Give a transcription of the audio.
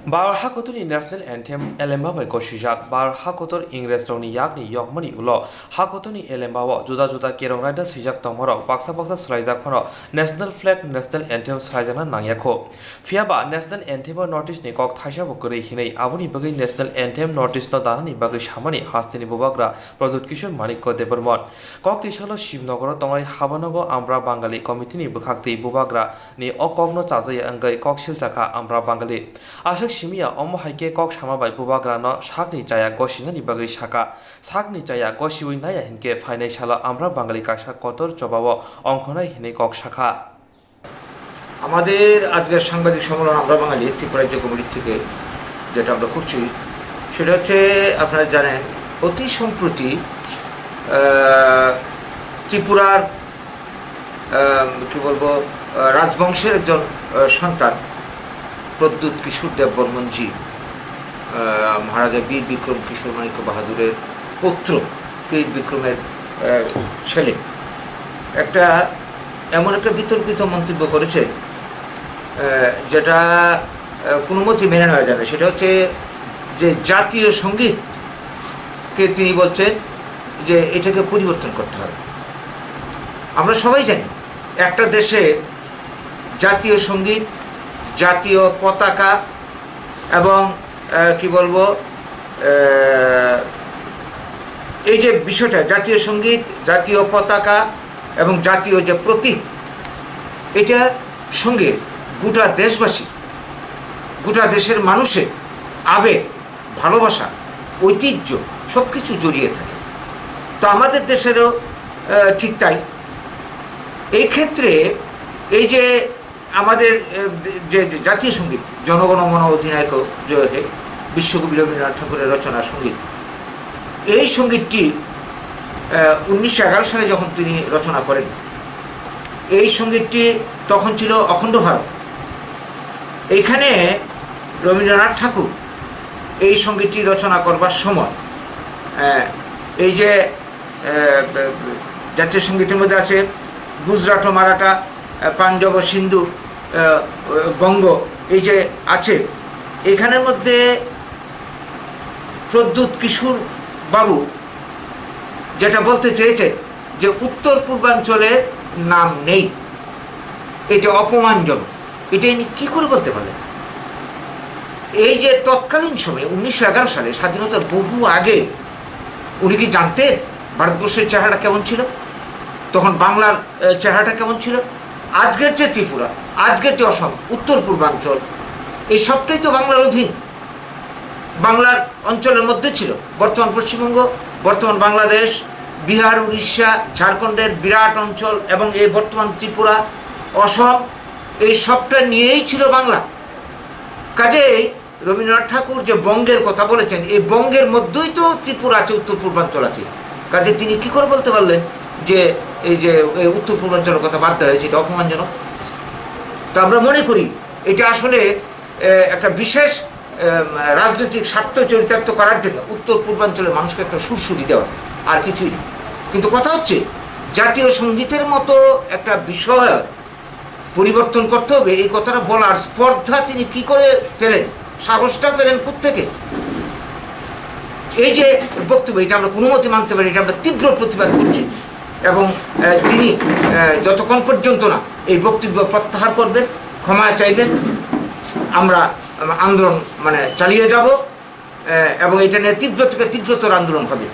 Bar Hakotuni National Anthem Elemba by Koshijak, Bar Hakotor Ingrestoni Yakni Yokmani Ulo, Hakotuni Elemba, Juda Juda Kerong Rida Sijak Tomoro, Baksa Baksa Sraizak Pano, National Flag National Anthem Sraizana Nanyako. Fiaba National Anthem Notice Nikok Tasha Bokuri Hine, Abuni Bagi National Anthem Notice no Dani Bagi Shamani, Hastini Bubagra, Production Maniko Debermon. Kok Tishalo Shimnogoro Tongai Habanogo Ambra Bangali Committee Bukakti Bubagra, ni Okogno Tazaya Angai Kokshil Taka Ambra Bangali. Ashok Shimia Omo Haike Kok Shama by Bubagrano, Shakni Jaya Goshina Bagi Shaka, Sakni Jaya Goshi Naya Hinke, Financial Ambra Bangali Kasha Kotor, Jobawa, Onkona Hine Kok Shaka. আমাদের আজকের সাংবাদিক সম্মেলন আমরা বাঙালি ত্রিপুরা রাজ্য committee থেকে যেটা আমরা করছি সেটা হচ্ছে আপনারা জানেন অতি সম্প্রতি ত্রিপুরার কি বলবো রাজবংশের একজন সন্তান প্রদ্যুৎ কিশোর দেব বর্মনজি মহারাজা বীর বিক্রম কিশোর মাণিক্য বাহাদুরের পুত্র বীর বিক্রমের ছেলে একটা এমন একটা বিতর্কিত মন্তব্য করেছে যেটা কোনো মতেই মেনে নেওয়া যায় না। সেটা হচ্ছে যে জাতীয় সঙ্গীতকে তিনি বলছেন যে এটাকে পরিবর্তন করতে হবে। আমরা সবাই জানি একটা দেশে জাতীয় সঙ্গীত, জাতীয় পতাকা এবং কি বলবো এই যে বিষয়টা জাতীয় সঙ্গীত, জাতীয় পতাকা এবং জাতীয় যে প্রতীক, এটা সঙ্গে গোটা দেশবাসী, গোটা দেশের মানুষের আবেগ, ভালোবাসা, ঐতিহ্য সব কিছু জড়িয়ে থাকে। তো আমাদের দেশেরও ঠিক তাই। এই ক্ষেত্রে এই যে আমাদের যে জাতীয় সঙ্গীত জনগণ মন অধিনায়ক জয় হে বিশ্বকবি রবীন্দ্রনাথ ঠাকুরের রচনা সঙ্গীত, এই সঙ্গীতটি 1911 সালে যখন তিনি রচনা করেন, এই সঙ্গীতটি তখন ছিল অখণ্ড ভারত। এইখানে রবীন্দ্রনাথ ঠাকুর এই সঙ্গীতটি রচনা করবার সময় এই যে জাতীয় সঙ্গীতের মধ্যে আছে গুজরাট ও মারাঠা, পাঞ্জাব ও সিন্ধু, বঙ্গ, এই যে আছে, এখানের মধ্যে প্রদ্যুৎ কিশোর বাবু যেটা বলতে চেয়েছে যে উত্তর পূর্বাঞ্চলে নাম নেই, এটা অপমানজনক। এটা ইনি কী করে বলতে পারলেন? এই যে তৎকালীন সময়ে 1911 সালে স্বাধীনতার বহু আগে উনি কি জানতেন ভারতবর্ষের চেহারাটা কেমন ছিল, তখন বাংলার চেহারাটা কেমন ছিল? আজকের যে ত্রিপুরা, আজকের যে অসম, উত্তর পূর্বাঞ্চল, এই সবটাই তো বাংলার অধীন, বাংলার অঞ্চলের মধ্যে ছিল। বর্তমান পশ্চিমবঙ্গ, বর্তমান বাংলাদেশ, বিহার, উড়িষ্যা, ঝাড়খণ্ডের বিরাট অঞ্চল এবং এই বর্তমান ত্রিপুরা, অসম, এই সবটা নিয়েই ছিল বাংলা। কাজেই রবীন্দ্রনাথ ঠাকুর যে বঙ্গের কথা বলেছেন, এই বঙ্গের মধ্যেই তো ত্রিপুরা আছে, উত্তর পূর্বাঞ্চল আছে। কাজে তিনি কী করে বলতে পারলেন যে এই যে উত্তর পূর্বাঞ্চলের কথা বাদ দেওয়া হয়েছে, এটা অপমানজনক? তো আমরা মনে করি এটা আসলে একটা বিশেষ রাজনৈতিক স্বার্থ চরিতার্থ করার জন্য উত্তর পূর্বাঞ্চলের মানুষকে একটা সুরসুরি দেওয়া, আর কিছুই না। কিন্তু কথা হচ্ছে জাতীয় সঙ্গীতের মতো একটা বিষয় পরিবর্তন করতে হবে, এই কথাটা বলার স্পর্ধা তিনি কি করে পেলেন, সাহসটা পেলেন কোত্থেকে? এই যে বক্তব্য, এটা আমরা কোনো মতে মানতে পারি, এটা আমরা তীব্র প্রতিবাদ করছি। এবং তিনি যতক্ষণ পর্যন্ত না এই বক্তব্য প্রত্যাহার করবেন, ক্ষমা চাইবেন, আমরা আন্দোলন চালিয়ে যাব এবং এটা নিয়ে তীব্র থেকে তীব্রতর আন্দোলন হবে।